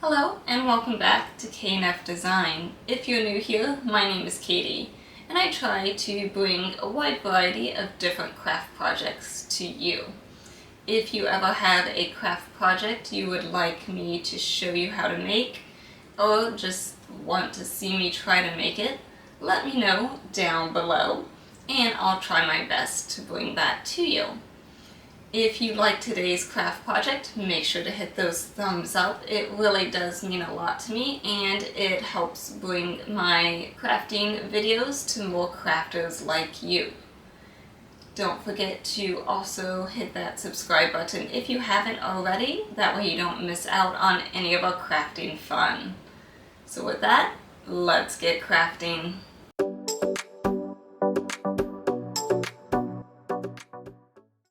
Hello and welcome back to KNF Design. If you're new here, my name is Katie and I try to bring a wide variety of different craft projects to you. If you ever have a craft project you would like me to show you how to make or just want to see me try to make it, let me know down below and I'll try my best to bring that to you. If you like today's craft project, make sure to hit those thumbs up. It really does mean a lot to me and it helps bring my crafting videos to more crafters like you. Don't forget to also hit that subscribe button if you haven't already. That way you don't miss out on any of our crafting fun. So with that, let's get crafting.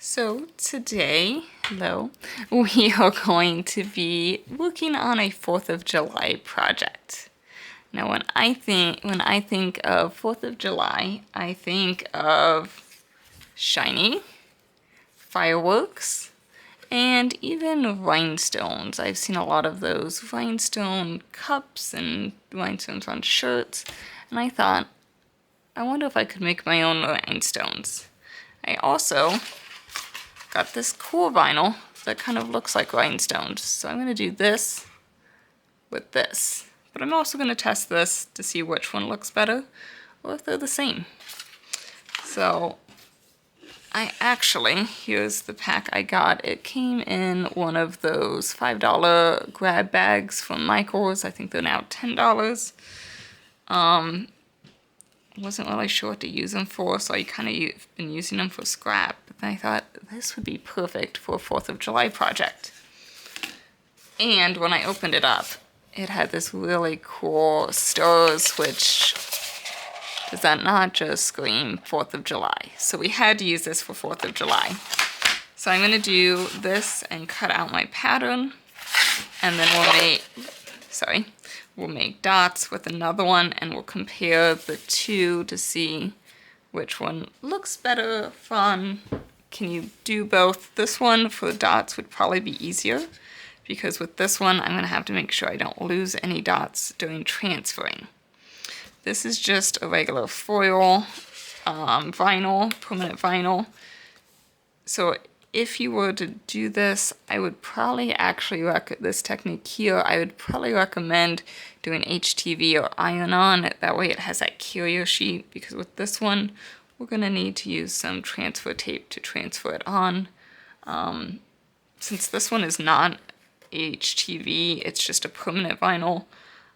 So today, we are going to be working on a 4th of July project. Now when I think of 4th of July, I think of shiny, fireworks, and even rhinestones. I've seen a lot of those rhinestone cups and rhinestones on shirts, and I thought, I wonder if I could make my own rhinestones. I also got this cool vinyl that kind of looks like rhinestones. So I'm going to do this with this. But I'm also going to test this to see which one looks better or if they're the same. So here's the pack I got. It came in one of those $5 grab bags from Michael's. I think they're now $10. Wasn't really sure what to use them for, so I kind of been using them for scrap. But then I thought this would be perfect for a 4th of July project. And when I opened it up, it had this really cool stars, which does that not just scream 4th of July? So we had to use this for 4th of July. So I'm going to do this and cut out my pattern, and then we'll make dots with another one and we'll compare the two to see which one looks better, fun. Can you do both? This one for dots would probably be easier because with this one I'm going to have to make sure I don't lose any dots during transferring. This is just a regular foil vinyl, permanent vinyl. So if you were to do this, I would probably this technique here, I would probably recommend doing HTV or iron-on. That way it has that carrier sheet, because with this one, we're going to need to use some transfer tape to transfer it on. Since this one is not HTV, it's just a permanent vinyl,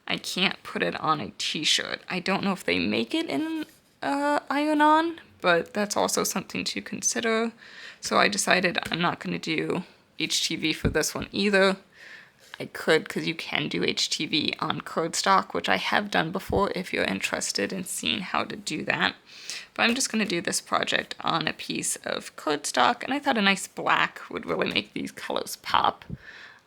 I can't put it on a t-shirt. I don't know if they make it in iron-on, but that's also something to consider. So I decided I'm not going to do HTV for this one either. I could, because you can do HTV on cardstock, which I have done before if you're interested in seeing how to do that. But I'm just going to do this project on a piece of cardstock, and I thought a nice black would really make these colors pop.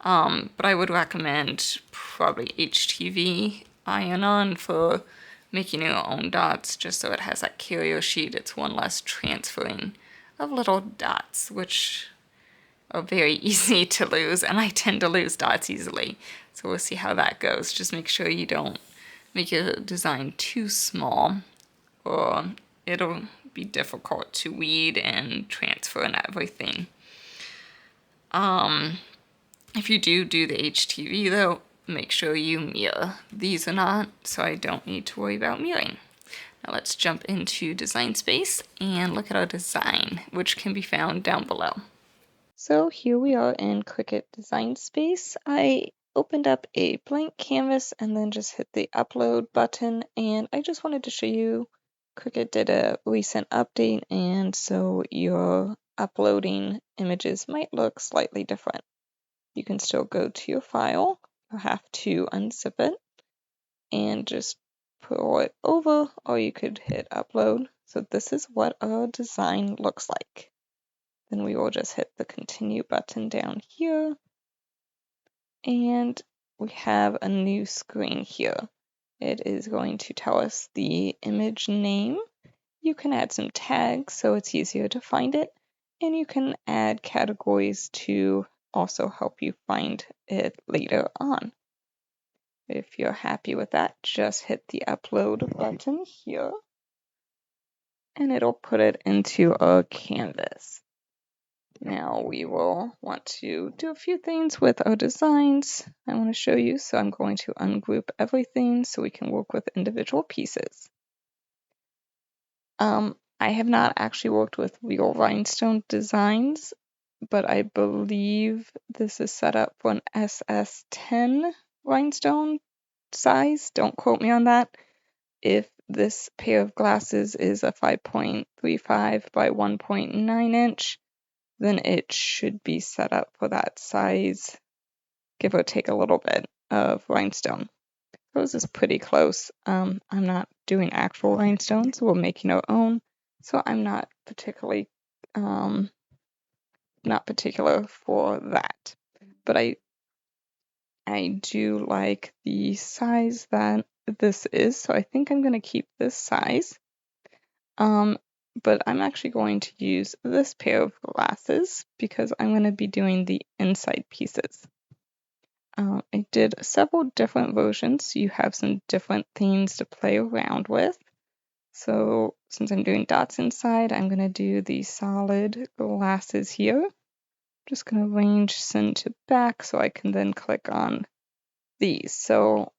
But I would recommend probably HTV iron-on for making your own dots, just so it has that carrier sheet. It's one less transferring of little dots, which are very easy to lose, and I tend to lose dots easily. So we'll see how that goes. Just make sure you don't make your design too small, or it'll be difficult to weed and transfer and everything. If you do the HTV though, make sure you mirror. These are not, so I don't need to worry about mirroring. Now let's jump into Design Space and look at our design, which can be found down below. So here we are in Cricut Design Space. I opened up a blank canvas and then just hit the upload button, and I just wanted to show you Cricut did a recent update, and so your uploading images might look slightly different. You can still go to your file. You'll have to unzip it and just pull it over, or you could hit upload. So this is what our design looks like. Then we will just hit the continue button down here, and we have a new screen here. It is going to tell us the image name. You can add some tags so it's easier to find it, and you can add categories to also help you find it later on. If you're happy with that, just hit the upload button here and it'll put it into a canvas. Now we will want to do a few things with our designs I want to show you. So I'm going to ungroup everything so we can work with individual pieces. I have not actually worked with real rhinestone designs, but I believe this is set up for an SS10 rhinestone size. Don't quote me on that. If this pair of glasses is a 5.35 by 1.9 inch, then it should be set up for that size, give or take a little bit of rhinestone. This is pretty close. I'm not doing actual rhinestones, we're making our own, so I'm not particularly not particular for that. But I do like the size that this is, so I think I'm going to keep this size. But I'm actually going to use this pair of glasses because I'm going to be doing the inside pieces. I did several different versions, so you have some different themes to play around with. So since I'm doing dots inside, I'm going to do the solid glasses here. Just going to arrange center to back so I can then click on these. So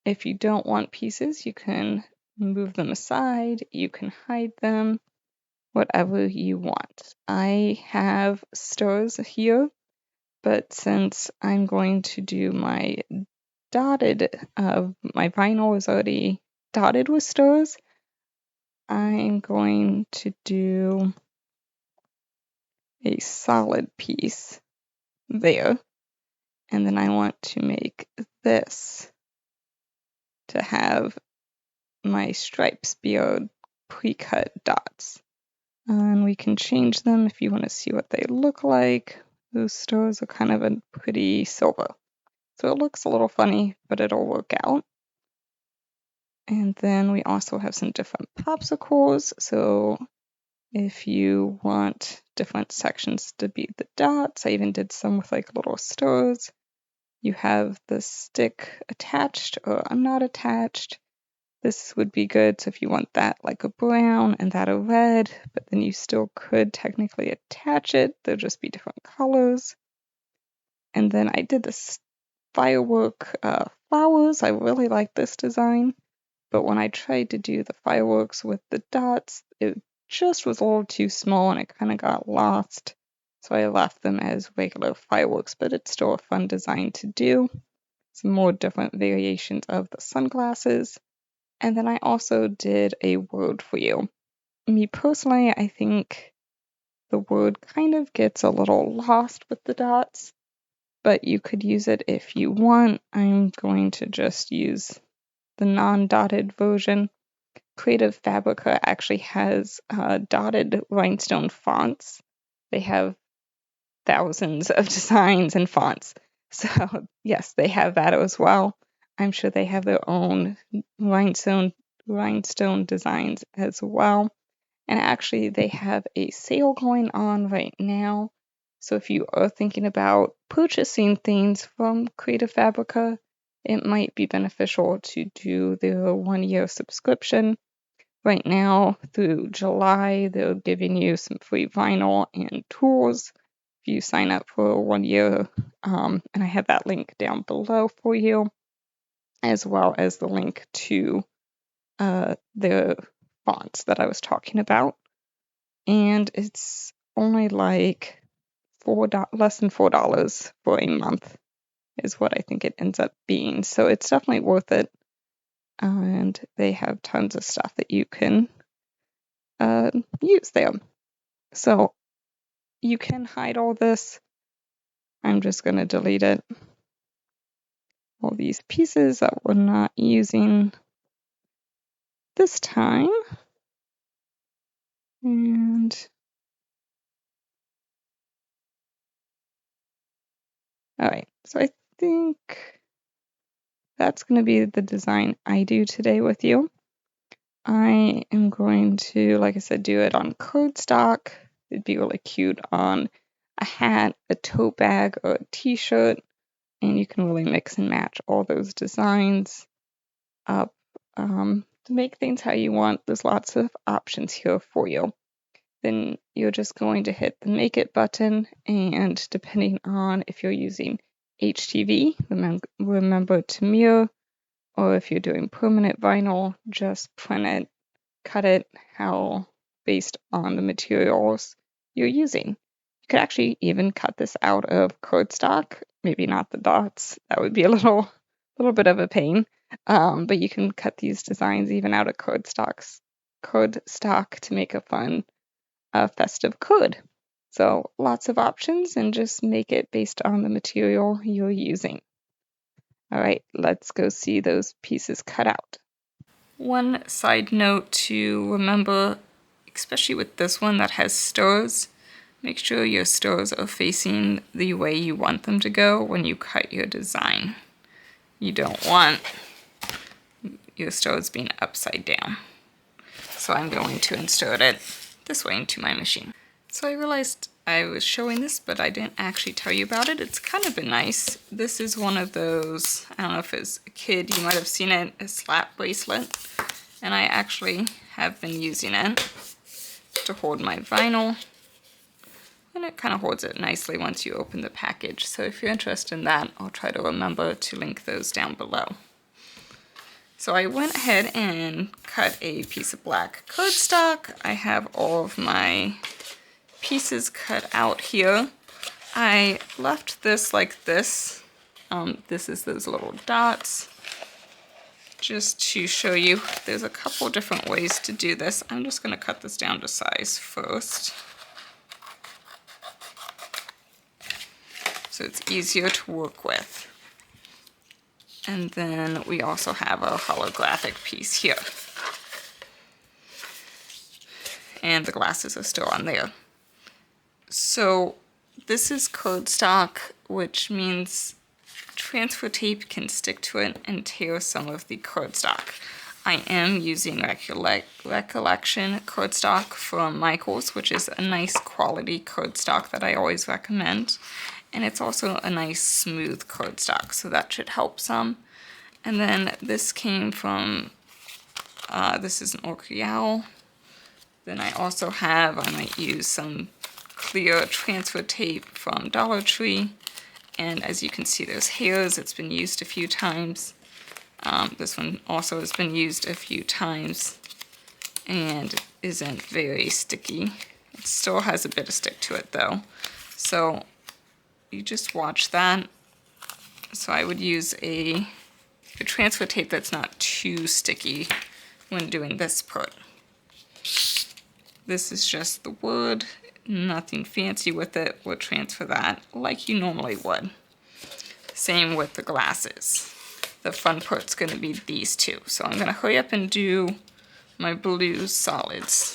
if you don't want pieces, you can move them aside, you can hide them, whatever you want. I have stars here, but since I'm going to do my dotted, my vinyl is already dotted with stars, I'm going to do a solid piece there. And then I want to make this to have my stripes be pre-cut dots. And we can change them if you want to see what they look like. Those stars are kind of a pretty silver. So it looks a little funny, but it'll work out. And then we also have some different popsicles. So if you want different sections to be the dots, I even did some with like little stars. You have the stick attached or not attached. This would be good. So if you want that like a brown and that a red, but then you still could technically attach it. They'll just be different colors. And then I did this firework flowers. I really like this design. But when I tried to do the fireworks with the dots, it just was a little too small and it kind of got lost. So I left them as regular fireworks, but it's still a fun design to do. Some more different variations of the sunglasses. And then I also did a word for you. Me personally, I think the word kind of gets a little lost with the dots, but you could use it if you want. I'm going to just use the non-dotted version. Creative Fabrica actually has dotted rhinestone fonts. They have thousands of designs and fonts. So yes, they have that as well. I'm sure they have their own rhinestone designs as well. And actually, they have a sale going on right now. So if you are thinking about purchasing things from Creative Fabrica, it might be beneficial to do their 1-year subscription. Right now, through July, they're giving you some free vinyl and tools if you sign up for 1 year. And I have that link down below for you, as well as the link to the fonts that I was talking about. And it's only like less than $4 for a month is what I think it ends up being. So it's definitely worth it. And they have tons of stuff that you can use there. So you can hide all this. I'm just going to delete it. All these pieces that we're not using this time. And all right, so I think that's going to be the design I do today with you. I am going to, like I said, do it on cardstock. It'd be really cute on a hat, a tote bag, or a t-shirt. and you can really mix and match all those designs up to make things how you want. There's lots of options here for you. Then you're just going to hit the Make It button, and depending on if you're using HTV, remember to mirror, or if you're doing permanent vinyl, just print it, cut it how based on the materials you're using. You could actually even cut this out of cardstock, maybe not the dots. That would be a little bit of a pain. But you can cut these designs even out of cardstock to make a fun festive card. So lots of options, and just make it based on the material you're using. All right, let's go see those pieces cut out. One side note to remember, especially with this one that has stars, make sure your stars are facing the way you want them to go when you cut your design. You don't want your stars being upside down. So I'm going to insert it this way into my machine. So I realized I was showing this, but I didn't actually tell you about it. It's kind of been nice. This is one of those, I don't know if as a kid you might have seen it, a slap bracelet. And I actually have been using it to hold my vinyl. And it kind of holds it nicely once you open the package. So if you're interested in that, I'll try to remember to link those down below. So I went ahead and cut a piece of black cardstock. I have all of my pieces cut out here. I left this like this. This is those little dots. Just to show you, there's a couple different ways to do this. I'm just going to cut this down to size first, so it's easier to work with. And then we also have a holographic piece here. And the glasses are still on there. So this is cardstock, which means transfer tape can stick to it and tear some of the cardstock. I am using Recollection cardstock from Michaels, which is a nice quality cardstock that I always recommend. And it's also a nice smooth cardstock, so that should help some. And then this came from, this is an Orchidea. Then I also have, I might use some clear transfer tape from Dollar Tree. And as you can see, there's hairs. It's been used a few times. This one also has been used a few times and isn't very sticky. It still has a bit of stick to it though. So you just watch that. So I would use a transfer tape that's not too sticky when doing this part. This is just the wood, nothing fancy with it. We'll transfer that like you normally would. Same with the glasses. The fun part's going to be these two. So I'm going to hurry up and do my blue solids.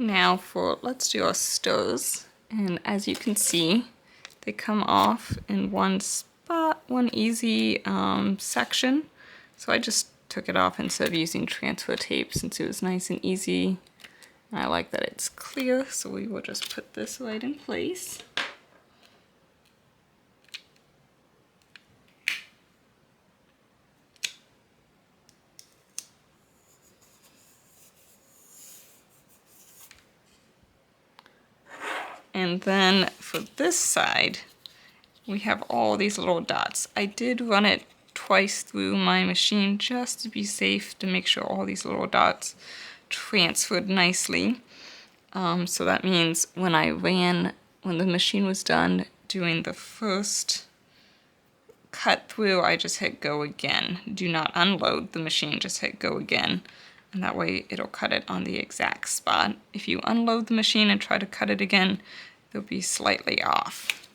Now let's do our stars. And as you can see, they come off in one spot, one easy section. So I just took it off instead of using transfer tape since it was nice and easy. I like that it's clear, so we will just put this right in place. And then for this side, we have all these little dots. I did run it twice through my machine just to be safe, to make sure all these little dots transferred nicely. So that means when the machine was done doing the first cut through, I just hit go again. Do not unload the machine, just hit go again. And that way it'll cut it on the exact spot. If you unload the machine and try to cut it again, they'll be slightly off.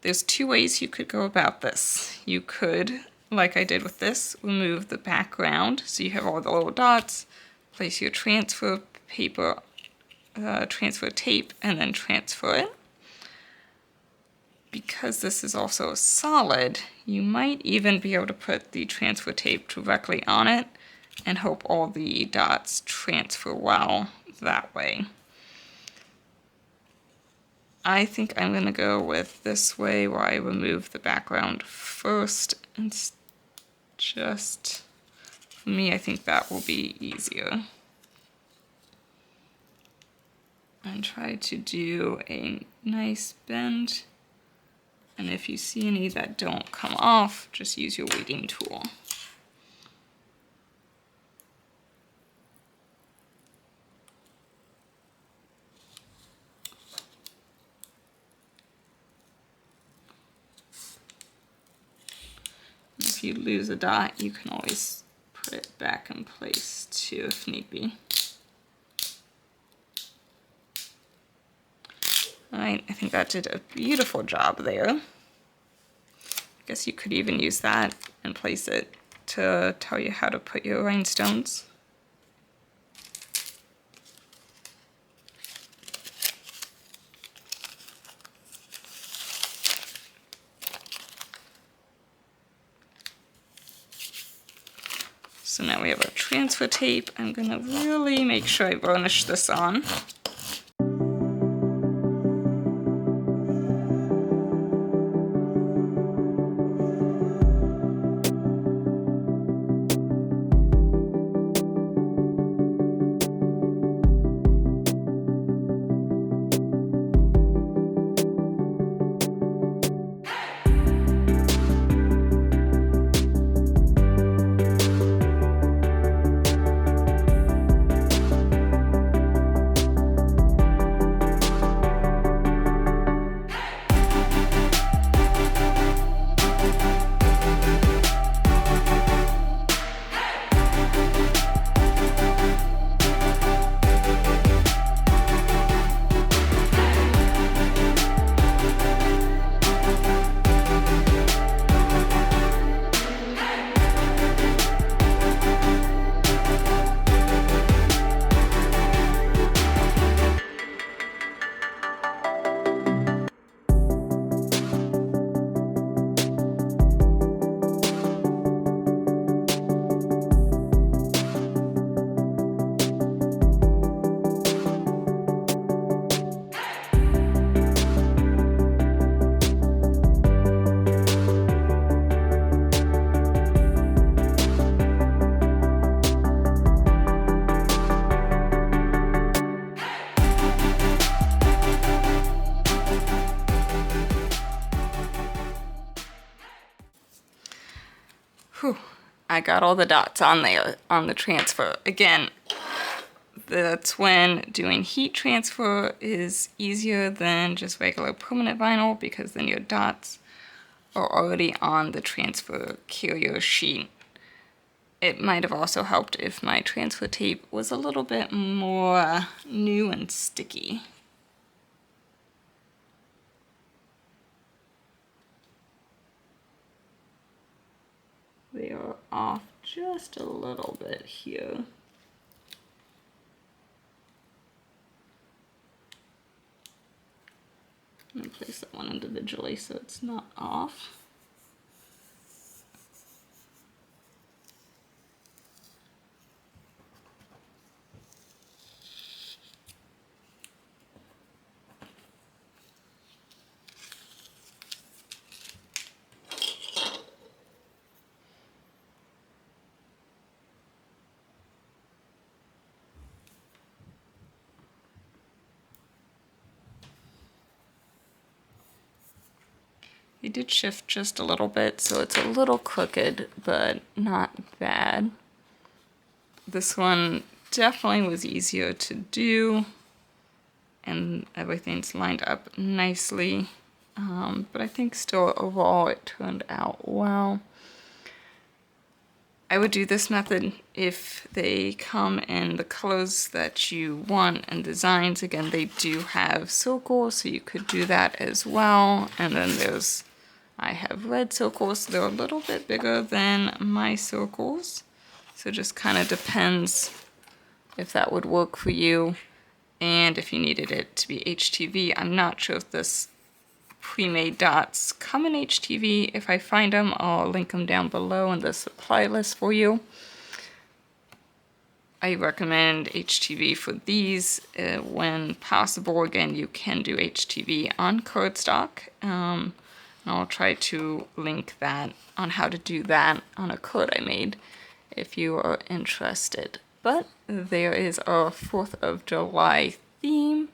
There's two ways you could go about this. You could, like I did with this, remove the background so you have all the little dots, place your transfer paper, transfer tape, and then transfer it. Because this is also solid, you might even be able to put the transfer tape directly on it and hope all the dots transfer well that way. I think I'm going to go with this way where I remove the background first. And just, for me, I think that will be easier. And try to do a nice bend. And if you see any that don't come off, just use your weeding tool. If you lose a dot, you can always put it back in place too if need be. Alright, I think that did a beautiful job there. I guess you could even use that and place it to tell you how to put your rhinestones. So now we have our transfer tape. I'm gonna really make sure I varnish this on. Whew, I got all the dots on there on the transfer. Again, that's when doing heat transfer is easier than just regular permanent vinyl, because then your dots are already on the transfer carrier sheet. It might have also helped if my transfer tape was a little bit more new and sticky. They are off just a little bit here. I'm going to place that one individually so it's not off. They did shift just a little bit, so it's a little crooked, but not bad. This one definitely was easier to do, and everything's lined up nicely. But I think still overall it turned out well. I would do this method if they come in the colors that you want and designs. Again, they do have circles, so you could do that as well. And then I have red circles. They're a little bit bigger than my circles. So it just kind of depends if that would work for you and if you needed it to be HTV. I'm not sure if this pre-made dots come in HTV. If I find them, I'll link them down below in the supply list for you. I recommend HTV for these when possible. Again, you can do HTV on cardstock. And I'll try to link that on how to do that on a card I made if you are interested. But there is our 4th of July theme.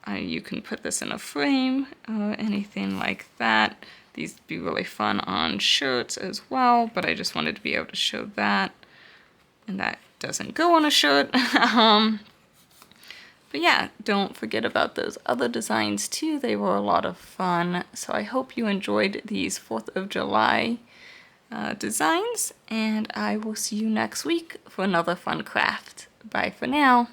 You can put this in a frame or anything like that. These would be really fun on shirts as well, but I just wanted to be able to show that. And that doesn't go on a shirt. But yeah, don't forget about those other designs too. They were a lot of fun. So I hope you enjoyed these 4th of July designs, and I will see you next week for another fun craft. Bye for now.